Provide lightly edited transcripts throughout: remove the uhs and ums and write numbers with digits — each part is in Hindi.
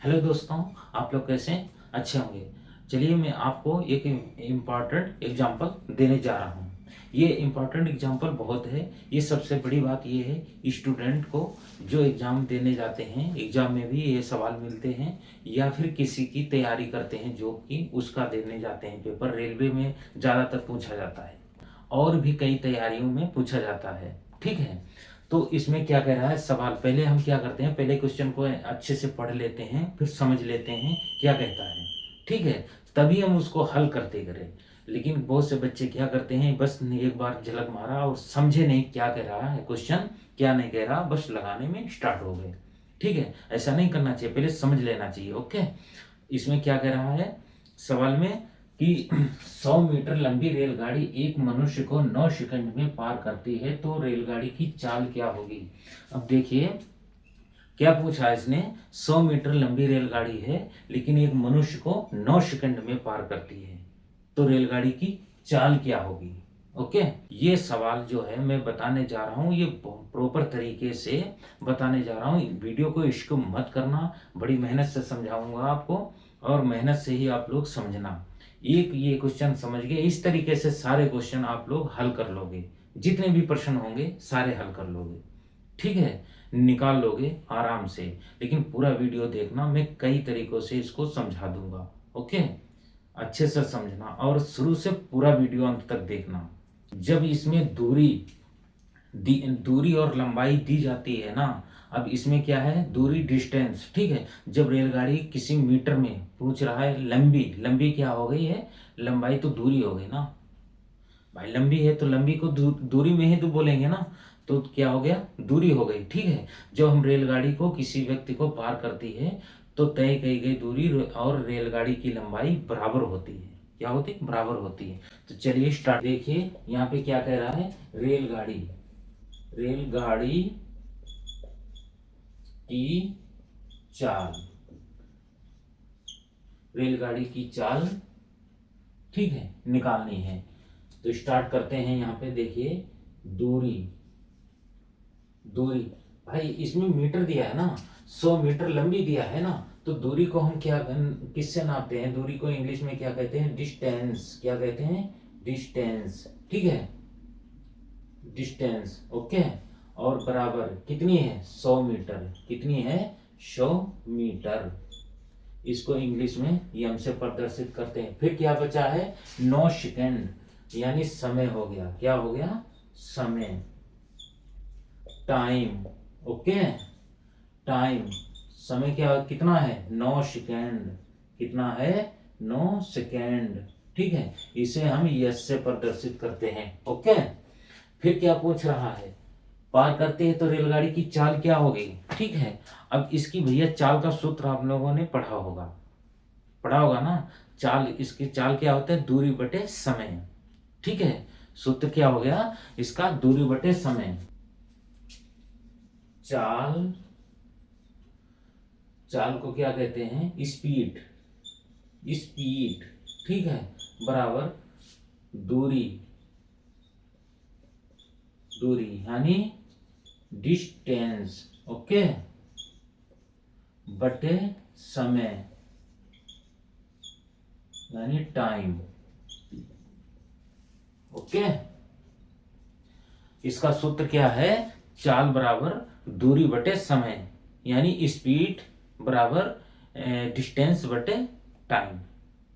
हेलो दोस्तों, आप लोग कैसे हैं? अच्छे होंगे। चलिए मैं आपको एक इम्पॉर्टेंट एग्जांपल देने जा रहा हूँ। ये इम्पॉर्टेंट एग्जांपल बहुत है। ये सबसे बड़ी बात ये है, स्टूडेंट को जो एग्ज़ाम देने जाते हैं, एग्ज़ाम में भी ये सवाल मिलते हैं, या फिर किसी की तैयारी करते हैं जो कि उसका देने जाते हैं पेपर। रेलवे में ज़्यादातर पूछा जाता है और भी कई तैयारियों में पूछा जाता है। ठीक है, तो इसमें क्या कह रहा है सवाल। पहले हम क्या करते हैं, पहले क्वेश्चन को अच्छे से पढ़ लेते हैं, फिर समझ लेते हैं क्या कहता है। ठीक है, तभी हम उसको हल करते करें। लेकिन बहुत से बच्चे क्या करते हैं, बस एक बार झलक मारा और समझे नहीं क्या कह रहा है क्वेश्चन, क्या नहीं कह रहा, बस लगाने में स्टार्ट हो गए। ठीक है, ऐसा नहीं करना चाहिए, पहले समझ लेना चाहिए। ओके, इसमें क्या कह रहा है सवाल में कि 100 मीटर लंबी रेलगाड़ी एक मनुष्य को 9 सेकंड में पार करती है, तो रेलगाड़ी की चाल क्या होगी। अब देखिए क्या पूछा है इसने, 100 मीटर लंबी रेलगाड़ी है लेकिन एक मनुष्य को 9 सेकंड में पार करती है, तो रेलगाड़ी की चाल क्या होगी। ओके, ये सवाल जो है मैं बताने जा रहा हूँ, ये प्रॉपर तरीके से बताने जा रहा हूँ। वीडियो को इसको मत करना, बड़ी मेहनत से समझाऊंगा आपको और मेहनत से ही आप लोग समझना। एक ये क्वेश्चन समझ गए, इस तरीके से सारे क्वेश्चन आप लोग हल कर लोगे। जितने भी प्रश्न होंगे सारे हल कर लोगे। ठीक है, निकाल लोगे आराम से। लेकिन पूरा वीडियो देखना, मैं कई तरीकों से इसको समझा दूंगा। ओके, अच्छे से समझना और शुरू से पूरा वीडियो अंत तक देखना। जब इसमें दूरी और लंबाई दी जाती है ना, अब इसमें क्या है, दूरी डिस्टेंस। ठीक है, जब रेलगाड़ी किसी मीटर में पूछ रहा है, लंबी लंबी क्या हो गई है, लंबाई तो दूरी हो गई ना भाई, लंबी है तो लंबी को दूरी में ही तो बोलेंगे ना, तो क्या हो गया, दूरी हो गई। ठीक है, जब हम रेलगाड़ी को किसी व्यक्ति को पार करती है तो तय की गई दूरी और रेलगाड़ी की लंबाई बराबर होती है। क्या होती है, बराबर होती है। तो चलिए स्टार्ट। देखिए यहाँ पे क्या कह रहा है, रेलगाड़ी रेलगाड़ी की चाल, रेलगाड़ी की चाल ठीक है निकालनी है। तो स्टार्ट करते हैं। यहाँ पे देखिए दूरी, दूरी भाई इसमें मीटर दिया है ना, 100 मीटर लंबी दिया है ना, तो दूरी को हम क्या किससे नापते हैं, दूरी को इंग्लिश में क्या कहते हैं, डिस्टेंस। क्या कहते हैं, डिस्टेंस। ठीक है, डिस्टेंस। ओके, और बराबर कितनी है, 100 मीटर। कितनी है, 100 मीटर। इसको इंग्लिश में यम से प्रदर्शित करते हैं। फिर क्या बचा है, 9 सेकंड, यानी समय हो गया। क्या हो गया, समय, टाइम। ओके, टाइम, समय क्या कितना है, 9 सेकेंड। कितना है, 9 सेकेंड। ठीक है, इसे हम यस से प्रदर्शित करते हैं। ओके, फिर क्या पूछ रहा है, पार करते हैं तो रेलगाड़ी की चाल क्या होगी। ठीक है, अब इसकी भैया चाल का सूत्र आप लोगों ने पढ़ा होगा ना। चाल, इसकी चाल क्या होता है, दूरी बटे समय। ठीक है, सूत्र क्या हो गया इसका, दूरी बटे समय। चाल, चाल को क्या कहते हैं, स्पीड। स्पीड ठीक है, बराबर दूरी, दूरी यानी डिस्टेंस। ओके, बटे समय यानी टाइम। ओके, इसका सूत्र क्या है, चाल बराबर दूरी बटे समय, यानी स्पीड बराबर डिस्टेंस बटे टाइम।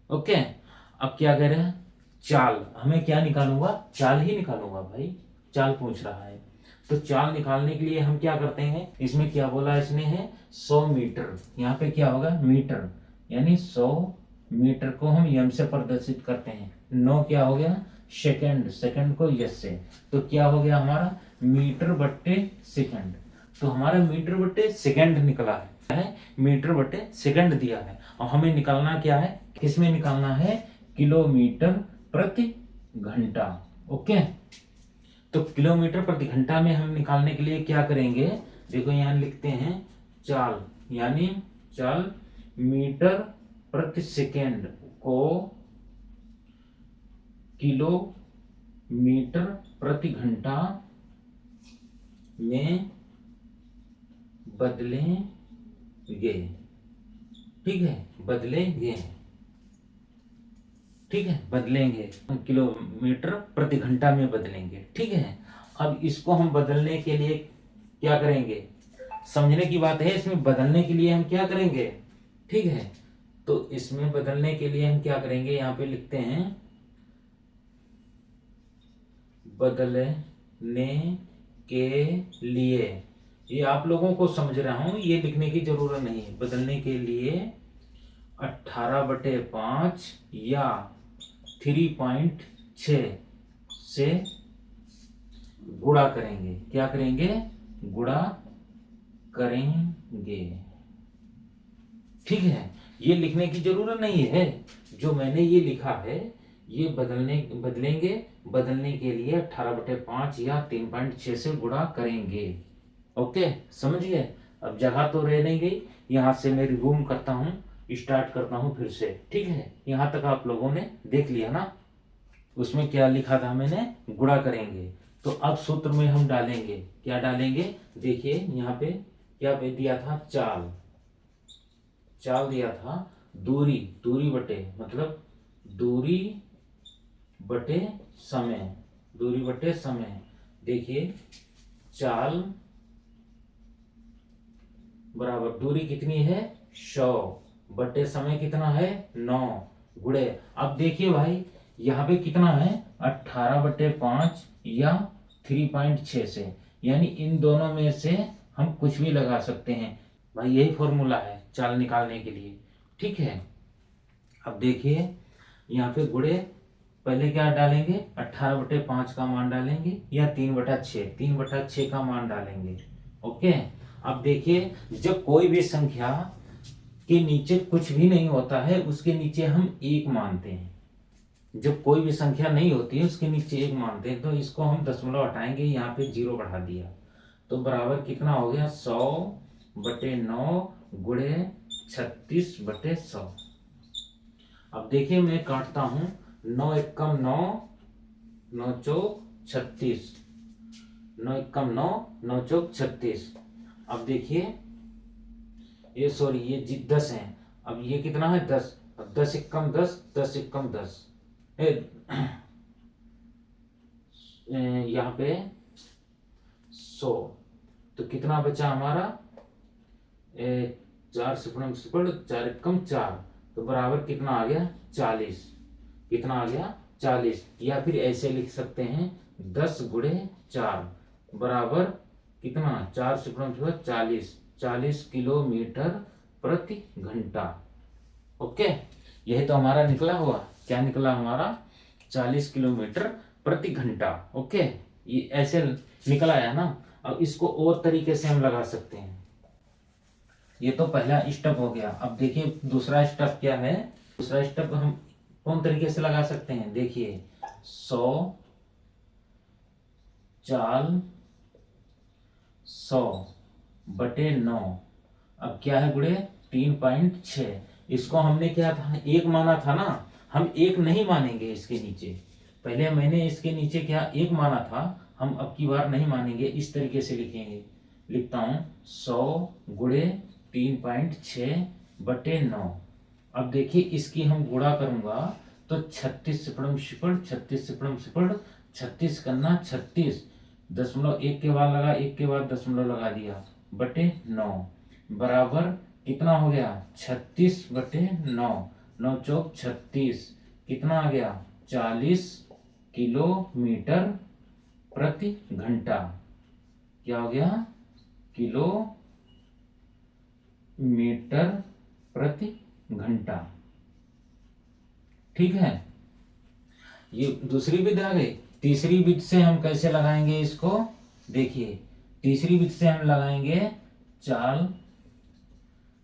ओके, अब क्या कह रहे हैं, चाल, हमें क्या निकालूंगा, चाल ही निकालूंगा भाई, चाल पूछ रहा है। तो चाल निकालने के लिए हम क्या करते हैं, इसमें क्या बोला इसने है, 100 मीटर। यहाँ पे क्या होगा, मीटर, यानी 100 मीटर को हम यम से प्रदर्शित करते हैं। 9 क्या हो गया, सेकंड, सेकंड को यस से, तो क्या हो गया हमारा, मीटर बट्टे सेकंड। तो हमारा मीटर बट्टे सेकंड निकला है, मीटर बट्टे सेकंड दिया है। और हमें निकालना क्या है, किसमें निकालना है, किलोमीटर प्रति घंटा। ओके, तो किलोमीटर प्रति घंटा में हम निकालने के लिए क्या करेंगे, देखो यहाँ लिखते हैं चाल, यानी चाल मीटर प्रति सेकेंड को किलोमीटर प्रति घंटा में बदलेंगे। ठीक है, बदलेंगे, ठीक है, बदलेंगे, किलोमीटर प्रति घंटा में बदलेंगे। ठीक है, अब इसको हम बदलने के लिए क्या करेंगे, समझने की बात है, इसमें बदलने के लिए हम क्या करेंगे, ठीक है, तो इसमें बदलने के लिए हम क्या करेंगे, यहां पे लिखते हैं बदलने के लिए, ये आप लोगों को समझ रहा हूं, ये लिखने की जरूरत नहीं है। बदलने के लिए 18/5 या 3.6 से गुणा करेंगे, क्या करेंगे, गुणा करेंगे। ठीक है, ये लिखने की जरूरत नहीं है, जो मैंने ये लिखा है ये बदलेंगे, बदलने के लिए 18/5 या 3.6 से गुणा करेंगे। ओके, समझिए। अब जगह तो रह नहीं गई, यहां से मैं रिज्यूम करता हूं, स्टार्ट करता हूं फिर से। ठीक है, यहां तक आप लोगों ने देख लिया ना, उसमें क्या लिखा था मैंने, गुणा करेंगे। तो अब सूत्र में हम डालेंगे, क्या डालेंगे, देखिए यहाँ पे क्या पे दिया था, चाल, चाल दिया था, दूरी, दूरी बटे मतलब दूरी बटे समय, दूरी बटे समय। देखिए चाल बराबर दूरी कितनी है 100 बटे समय कितना है 9 गुणे, अब देखिए भाई यहाँ पे कितना है 18/5 या 3.6 से, यानी इन दोनों में से हम कुछ भी लगा सकते हैं भाई, यही फॉर्मूला है चाल निकालने के लिए। ठीक है, अब देखिए यहाँ पे गुणे, पहले क्या डालेंगे 18/5 का मान डालेंगे या 3/6, 3/6 का मान डालेंगे। ओके, अब देखिए जब कोई भी संख्या के नीचे कुछ भी नहीं होता है उसके नीचे हम एक मानते हैं, जब कोई भी संख्या नहीं होती है उसके नीचे एक मानते हैं, तो इसको हम दशमलव हटाएंगे, यहाँ पे 0 बढ़ा दिया, तो बराबर कितना हो गया 100/9 गुणे 36/100। अब देखिए मैं काटता हूं, 9 एकम 9, 9 चौक 36, 9 एकम 9, 9 चौक 36। अब देखिए ये सॉरी ये 10 है, अब ये कितना है 10, अब 10 एकम 10, 10 एकम 10, यहाँ पे 100, तो कितना बचा हमारा 4 सिपड़म सिपड़ 4 एकम 4, तो बराबर कितना आ गया 40, कितना आ गया 40, या फिर ऐसे लिख सकते हैं 10 गुणे 4 बराबर कितना 4 सिपड़म सिपड़ 40, 40 किलोमीटर प्रति घंटा। ओके, यही तो हमारा निकला हुआ, क्या निकला हमारा 40 किलोमीटर प्रति घंटा। ओके, ये ऐसे निकला है ना। अब इसको और तरीके से हम लगा सकते हैं, ये तो पहला स्टेप हो गया। अब देखिए दूसरा स्टेप क्या है, दूसरा स्टेप हम कौन तरीके से लगा सकते हैं, देखिए 100 चाल 100/9, अब क्या है गुणे 3.6, इसको हमने क्या था एक माना था ना, हम एक नहीं मानेंगे इसके नीचे, पहले मैंने इसके नीचे क्या एक माना था, हम अब की बार नहीं मानेंगे, इस तरीके से लिखेंगे, लिखता हूं 100 गुणे 3.6/9। अब देखिए इसकी हम गुणा करूंगा तो 36 सिपड़म सिपड़ 36 सिपड़म सिपड़ 36 करना 36, दशमलव एक के बाद लगा, एक के बाद दशमलव लगा दिया, बटे 9 बराबर कितना हो गया 36/9, 9 चौक 36, कितना आ गया 40 किलोमीटर प्रति घंटा, क्या हो गया किलोमीटर प्रति घंटा। ठीक है, ये दूसरी विधि आ गई। तीसरी विधि से हम कैसे लगाएंगे इसको, देखिए तीसरी विधि से हम लगाएंगे चाल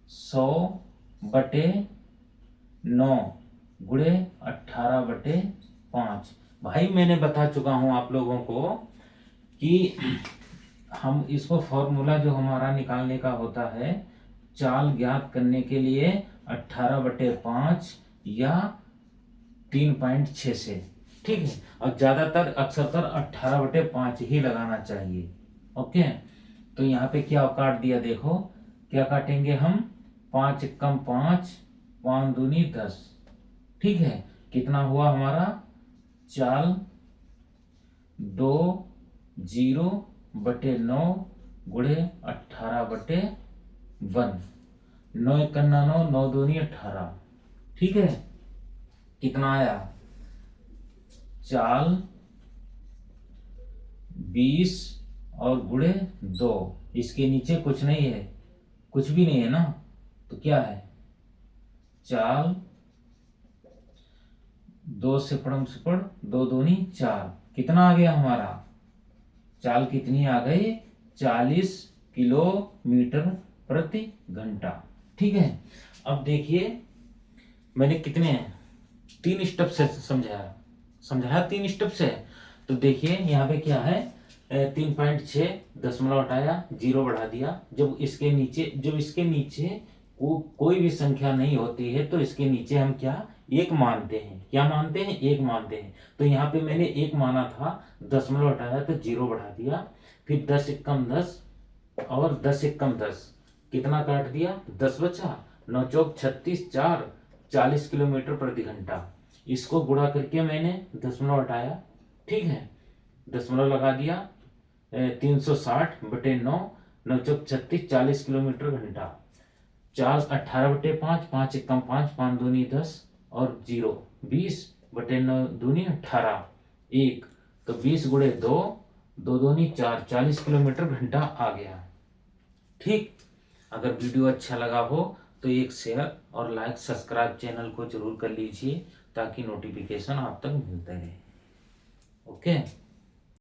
100/9 गुणे 18/5। भाई मैंने बता चुका हूं आप लोगों को कि हम इसको फॉर्मूला जो हमारा निकालने का होता है चाल ज्ञात करने के लिए 18/5 या 3.6 से, ठीक है, और ज्यादातर अक्सरतर 18/5 ही लगाना चाहिए। ओके, तो यहाँ पे क्या काट दिया, देखो क्या काटेंगे हम 5 एकम 5, 5 दूनी 10। ठीक है, कितना हुआ हमारा? चाल 2 0 बटे 9 गुणे 18 बटे 1। 9 इक्कन्ना 9, 9 दूनी 18। ठीक है, कितना आया? चाल 20 और गुणे 2। इसके नीचे कुछ नहीं है, कुछ भी नहीं है ना, तो क्या है? चाल 2 से पढ़ 2 दूनी 4। कितना आ गया हमारा? चाल कितनी आ गई? 40 किलोमीटर प्रति घंटा। ठीक है, अब देखिए मैंने कितने 3 स्टेप से समझाया 3 स्टेप से। तो देखिए यहाँ पे क्या है, 3.6 दशमलव हटाया, 0 बढ़ा दिया। जब इसके नीचे कोई भी संख्या नहीं होती है तो इसके नीचे हम क्या एक मानते हैं? क्या मानते हैं? एक मानते हैं। तो यहाँ पे मैंने एक माना था, दशमलव हटाया तो 0 बढ़ा दिया। फिर 10 एकम 10 और 10 एकम 10, कितना काट दिया? 10 बचा। 9 चौक 36, 4 40 किलोमीटर प्रति घंटा। इसको गुणा करके मैंने दशमलव हटाया। ठीक है, दशमलव लगा दिया। 360 बटे 9, 9 चौक 36, 40 किलोमीटर घंटा। 4 18 बटे 5, 5 एकम 5, 5 दूनी 10 और 0 20 बटे 9 दूनी 18 1। तो 20 गुणे 2, 2 दूनी 4, 40 किलोमीटर घंटा आ गया। ठीक, अगर वीडियो अच्छा लगा हो तो एक शेयर और लाइक सब्सक्राइब चैनल को जरूर कर लीजिए ताकि नोटिफिकेशन आप तक मिलते रहे। ओके।